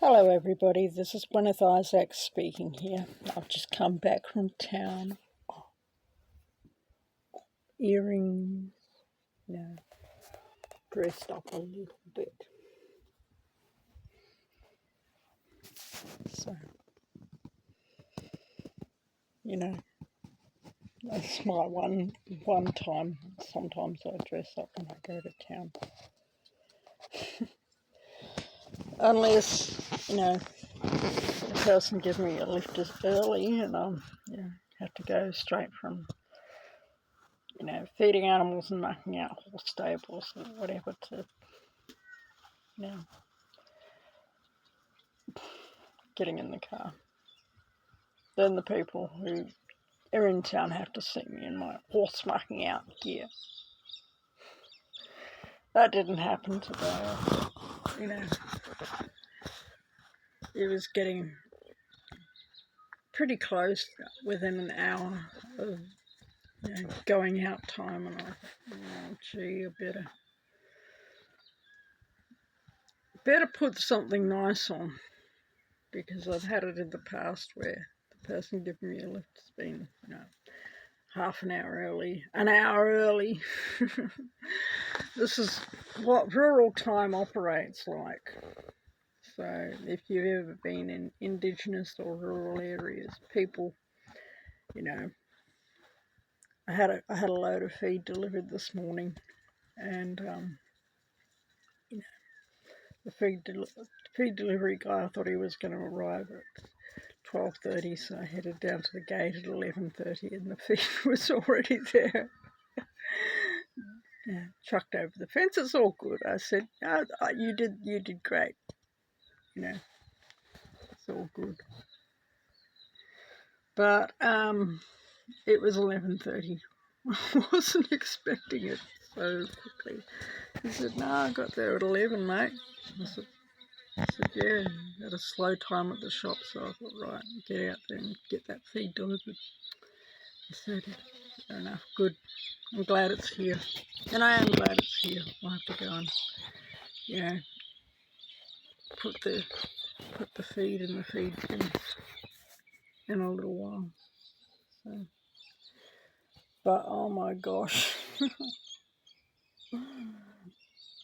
Hello everybody, this is Guineith Isaac speaking here. I've just come back from town. Earrings, dressed up a little bit. So, that's my one time. Sometimes I dress up when I go to town. Unless, the person gives me a lift early and I have to go straight from feeding animals and mucking out horse stables or whatever to, getting in the car. Then the people who are in town have to see me in my horse mucking out gear. That didn't happen today. It was getting pretty close within an hour of going out time, and I thought, oh gee, I better put something nice on, because I've had it in the past where the person giving me a lift's been, half an hour early. This is what rural time operates like. So if you've ever been in Indigenous or rural areas, people, I had a load of feed delivered this morning, and the feed delivery guy, I thought he was going to arrive at 12:30, so I headed down to the gate at 11:30, and the feed was already there. Chucked over the fence. It's all good. I said, oh, you did great. It's all good. But it was 11:30. I wasn't expecting it so quickly. He said, no, I got there at 11, mate. I said, yeah, had a slow time at the shop, so I thought, right, get out there and get that feed delivered. He said, fair enough, good. I'm glad it's here. And I am glad it's here. I'll have to go and, put the feed in the feed bin in a little while. So, but oh my gosh,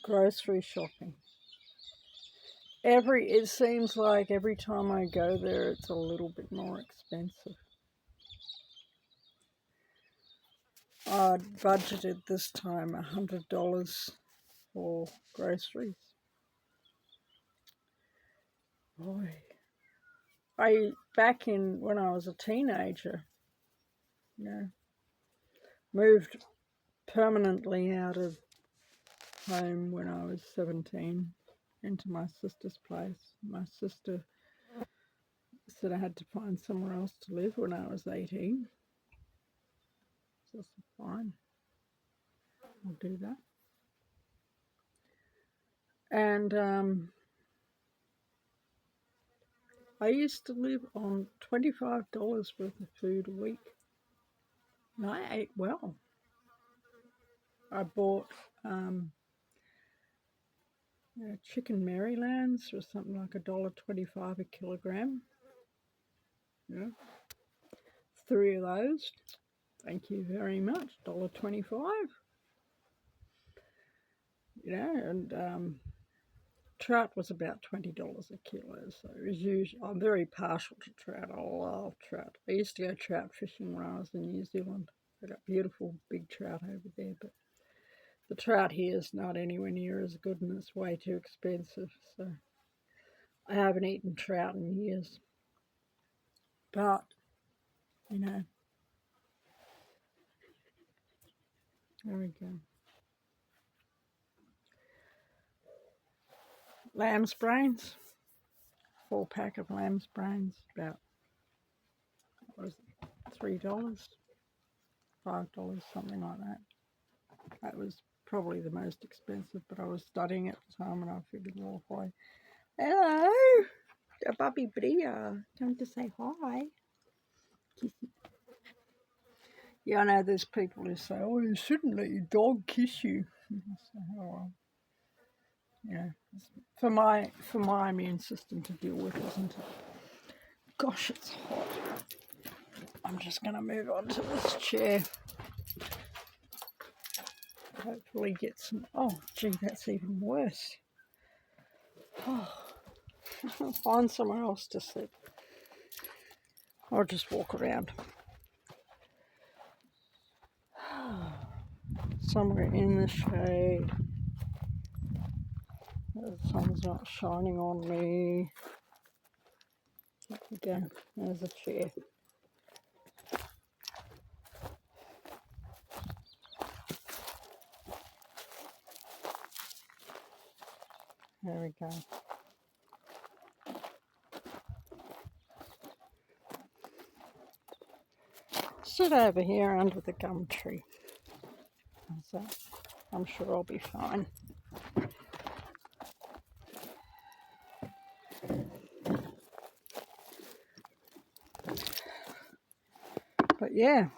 grocery shopping. It seems like every time I go there, it's a little bit more expensive. I'd budgeted this time $100 for groceries. Boy, back in when I was a teenager, moved permanently out of home when I was 17 into my sister's place. My sister said I had to find somewhere else to live when I was 18. So I said, fine, I'll do that. And I used to live on $25 worth of food a week. And I ate well. I bought chicken Marylands for something like $1.25 a kilogram. Yeah. 3 of those. Thank you very much. $1.25. And trout was about $20 a kilo. So it was usually, I'm very partial to trout. I love trout. I used to go trout fishing when I was in New Zealand. They got beautiful big trout over there, but the trout here is not anywhere near as good, and it's way too expensive. So I haven't eaten trout in years. But, there we go. Lamb's brains. 4-pack of lamb's brains, about, what was it, $3, $5, something like that. That was probably the most expensive, but I was studying at the time and I figured, well, hi. Hello, Bubby Bria, come to say hi. Kissy. Yeah, I know there's people who say, oh, you shouldn't let your dog kiss you. So, oh, well. You know, for my immune system to deal with, isn't it? Gosh, it's hot. I'm just going to move on to this chair. Hopefully get some... Oh, gee, that's even worse. Oh, I'll find somewhere else to sit. I'll just walk around. Somewhere in the shade. The sun's not shining on me. There we go. There's a chair. There we go. Sit over here under the gum tree. So I'm sure I'll be fine. But yeah.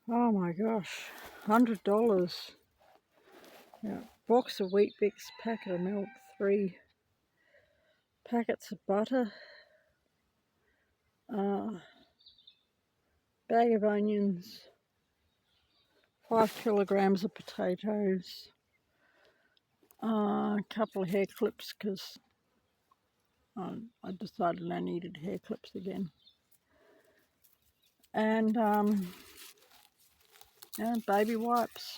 Oh my gosh. $100. Yeah. Box of Wheat Bix, packet of milk, 3 packets of butter, bag of onions, 5 kilograms of potatoes, a couple of hair clips because I decided I needed hair clips again, and baby wipes.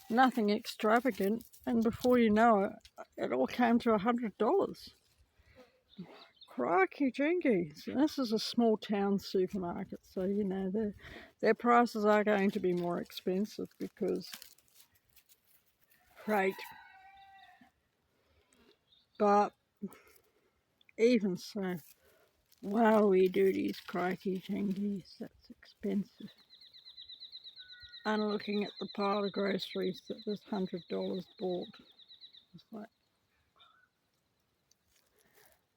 Nothing extravagant, and before you know it, it all came to $100. Crikey jinkies. This is a small town supermarket, so you know their prices are going to be more expensive because freight. But even so, wowie doodies, crikey jinkies, that's expensive. And looking at the pile of groceries that this $100 bought, it's like,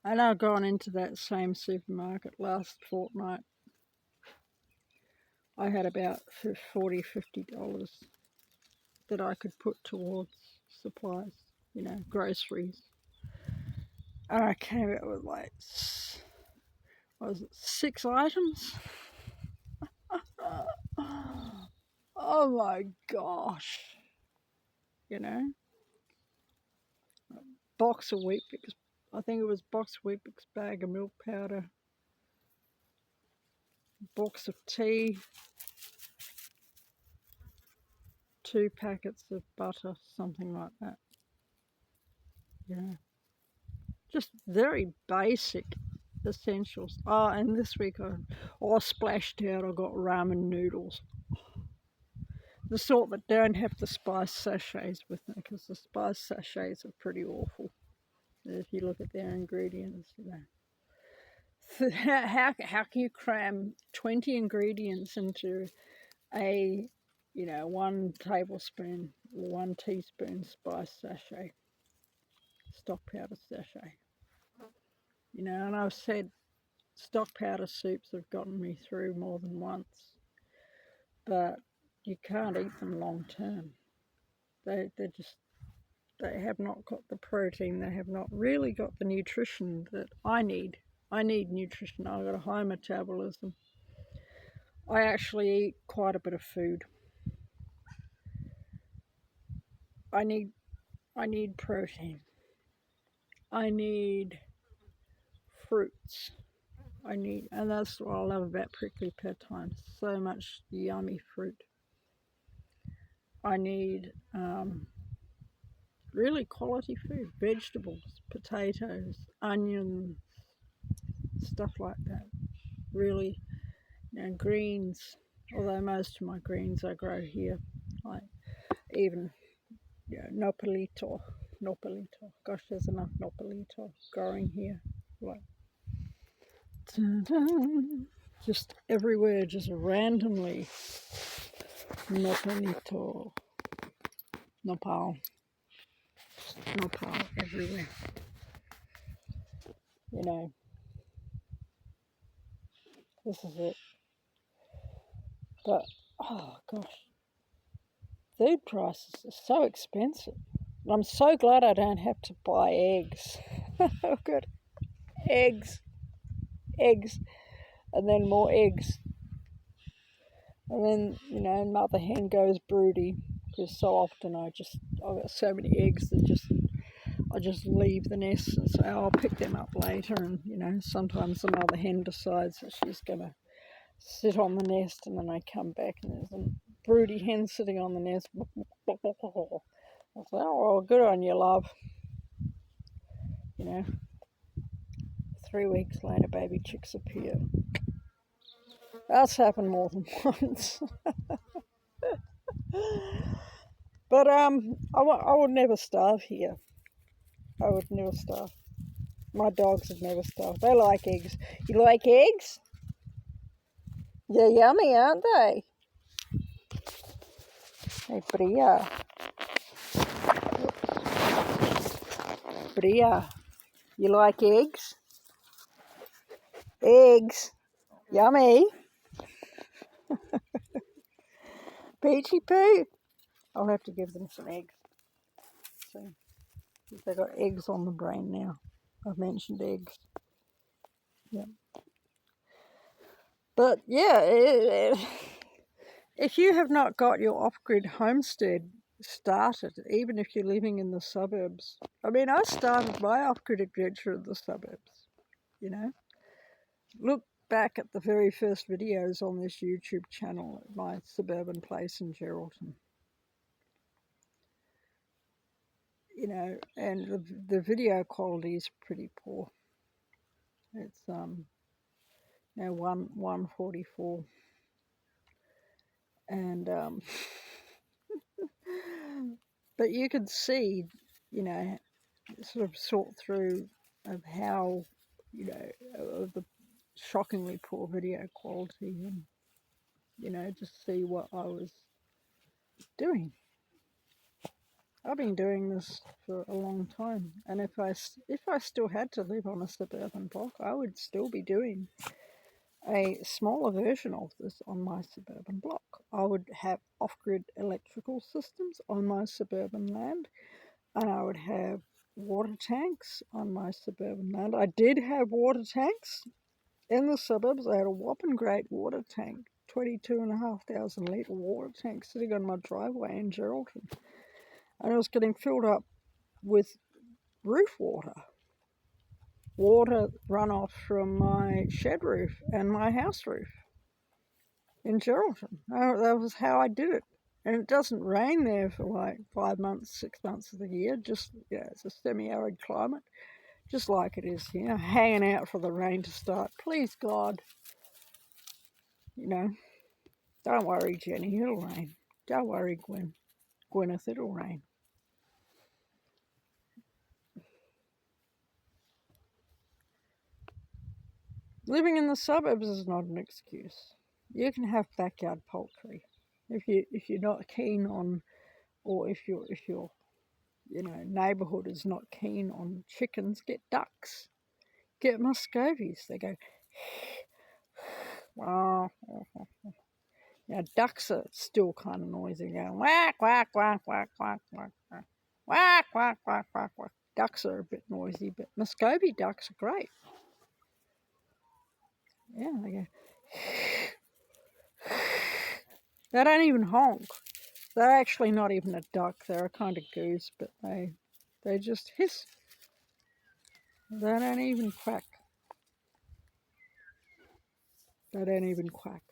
and I've gone into that same supermarket last fortnight. I had about $40, $50 that I could put towards supplies, you know, groceries. And I came out with like, what was it, 6 items? Oh my gosh. You know? Box of Wheat Bix, I think it was box of Wheat Bix, bag of milk powder, box of tea, 2 packets of butter, something like that. Yeah. Just very basic essentials. Oh, and this week I splashed out, I got ramen noodles. The sort that don't have the spice sachets with them, because the spice sachets are pretty awful if you look at their ingredients, you know. So how can you cram 20 ingredients into a, you know, 1 tablespoon or 1 teaspoon spice sachet, stock powder sachet? You know, and I've said stock powder soups have gotten me through more than once, but you can't eat them long term. They have not got the protein. They have not really got the nutrition that I need. I need nutrition. I've got a high metabolism. I actually eat quite a bit of food. I need protein. I need fruits. And that's what I love about prickly pear thyme. So much yummy fruit. I need really quality food, vegetables, potatoes, onions, stuff like that. Really, you know, greens. Although most of my greens I grow here, like even, you know, nopalito. Gosh, there's enough nopalito growing here. Like, just everywhere, just randomly. Nopal everywhere. You know, this is it. But oh gosh, Food prices are so expensive. I'm so glad I don't have to buy eggs. I've got eggs, and then more eggs. And then, mother hen goes broody, because so often I've got so many eggs that I just leave the nest and say, I'll pick them up later. And, sometimes the mother hen decides that she's going to sit on the nest, and then I come back and there's a broody hen sitting on the nest. I say, oh, well, good on you, love. 3 weeks later, baby chicks appear. That's happened more than once. But I would never starve here. I would never starve. My dogs would never starve. They like eggs. You like eggs? They're yummy, aren't they? Hey, Bria. Bria, you like eggs? Eggs. Yummy. Peachy poo. I'll have to give them some eggs. So, they've got eggs on the brain now. I've mentioned eggs. Yeah. But yeah, if you have not got your off-grid homestead started, even if you're living in the suburbs. I mean, I started my off-grid adventure in the suburbs, Look back at the very first videos on this YouTube channel at my suburban place in Geraldton. And the video quality is pretty poor. It's now 144, and but you could see, sort of sort through of how, of the shockingly poor video quality, and just see what I was doing. I've been doing this for a long time, and if I still had to live on a suburban block, I would still be doing a smaller version of this on my suburban block. I would have off-grid electrical systems on my suburban land, and I would have water tanks on my suburban land. I did have water tanks in the suburbs. I had a whopping great water tank, 22,500 litre water tank sitting on my driveway in Geraldton. And it was getting filled up with roof water runoff from my shed roof and my house roof in Geraldton. That was how I did it. And it doesn't rain there for like 5 months, 6 months of the year. Just, it's a semi-arid climate, just like it is here, hanging out for the rain to start. Please, God, don't worry, Jenny, it'll rain. Don't worry, Guineith, it'll rain. Living in the suburbs is not an excuse. You can have backyard poultry if you're not keen on, or if your neighbourhood is not keen on chickens. Get ducks, get muscovies. They go. Wow. Now ducks are still kind of noisy, going whack whack whack whack whack whack whack whack whack whack whack whack. Ducks are a bit noisy, but muscovy ducks are great. Yeah, they go. They don't even honk. They're actually not even a duck. They're a kind of goose, but they just hiss. They don't even quack. They don't even quack.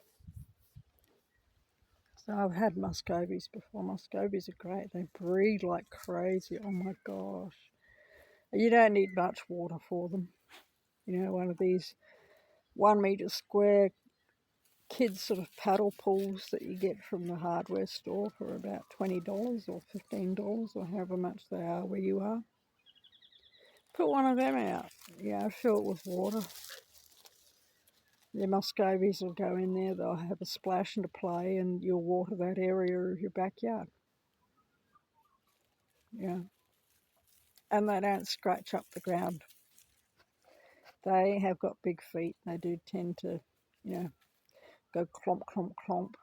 So I've had muscovies before. Muscovies are great. They breed like crazy. Oh my gosh. You don't need much water for them. One of these 1 metre square kids sort of paddle pools that you get from the hardware store for about $20 or $15 or however much they are where you are. Put one of them out, fill it with water. Your muscovies will go in there, they'll have a splash and a play, and you'll water that area of your backyard. Yeah. And they don't scratch up the ground. They have got big feet. They do tend to, go clomp, clomp, clomp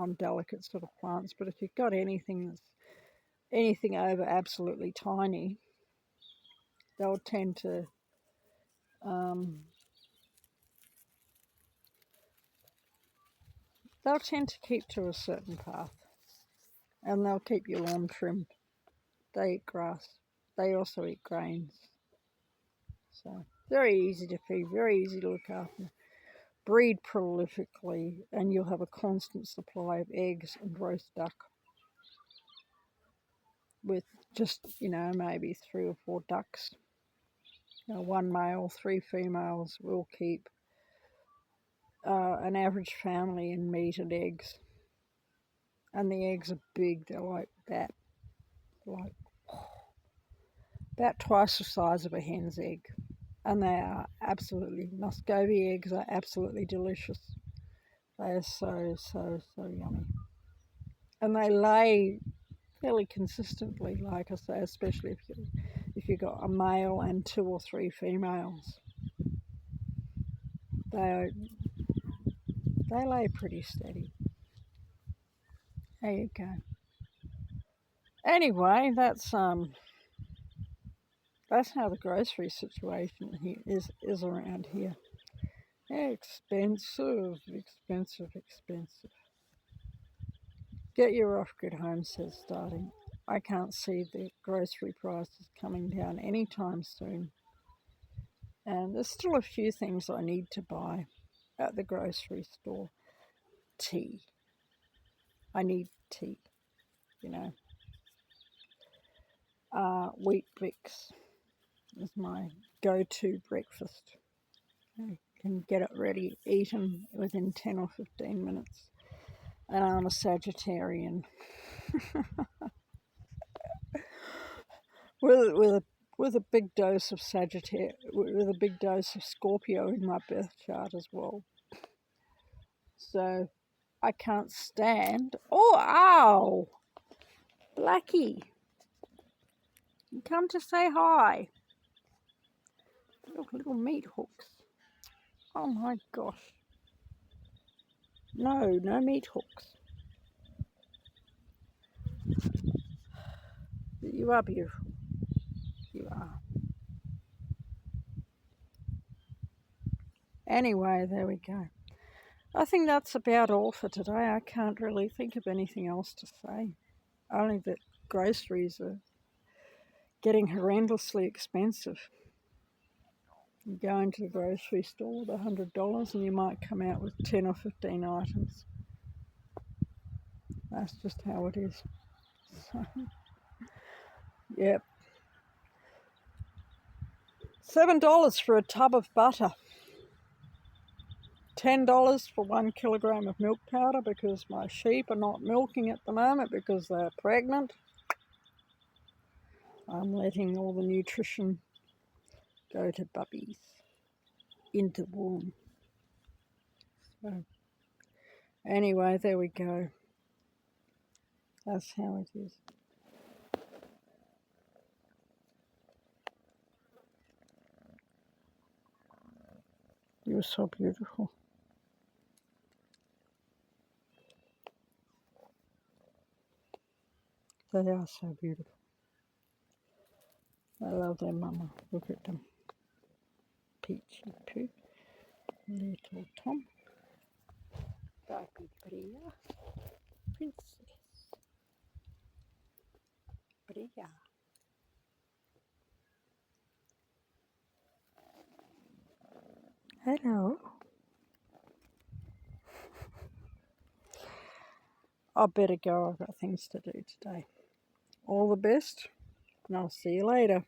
on delicate sort of plants, but if you've got anything over absolutely tiny, they'll tend to keep to a certain path, and they'll keep your lawn trimmed. They eat grass. They also eat grains. So very easy to feed, very easy to look after. Breed prolifically, and you'll have a constant supply of eggs and roast duck with just, maybe 3 or 4 ducks. 1 male, 3 females will keep an average family in meat and eggs. And the eggs are big. They're like that, like about twice the size of a hen's egg. And they are absolutely, Muscovy eggs are absolutely delicious. They are so, so, so yummy. And they lay fairly consistently, like I say, especially if you've got a male and 2 or 3 females. They lay pretty steady. There you go. Anyway, that's how the grocery situation here is around here. Expensive. Get your off-grid homestead starting. I can't see the grocery prices coming down anytime soon. And there's still a few things I need to buy at the grocery store. Tea. I need tea, Wheat Bix is my go-to breakfast. I can get it ready, eaten within 10 or 15 minutes. And I'm a Sagittarian. with a big dose of with a big dose of Scorpio in my birth chart as well. So I can't stand. Oh, ow! Blackie, you come to say hi. Little meat hooks. Oh my gosh. No meat hooks. You are beautiful. You are. Anyway, there we go. I think that's about all for today. I can't really think of anything else to say. Only that groceries are getting horrendously expensive. You go into the grocery store with $100 and you might come out with 10 or 15 items. That's just how it is. So, yep. $7 for a tub of butter. $10 for 1 kilogram of milk powder because my sheep are not milking at the moment because they're pregnant. I'm letting all the nutrition go to bubbies into womb. So anyway, there we go. That's how it is. You're so beautiful. They are so beautiful. I love their mama. Look at them. Peachy poo. Little Tom. Baby Bria. Princess. Bria. Hello. I better go. I've got things to do today. All the best, and I'll see you later.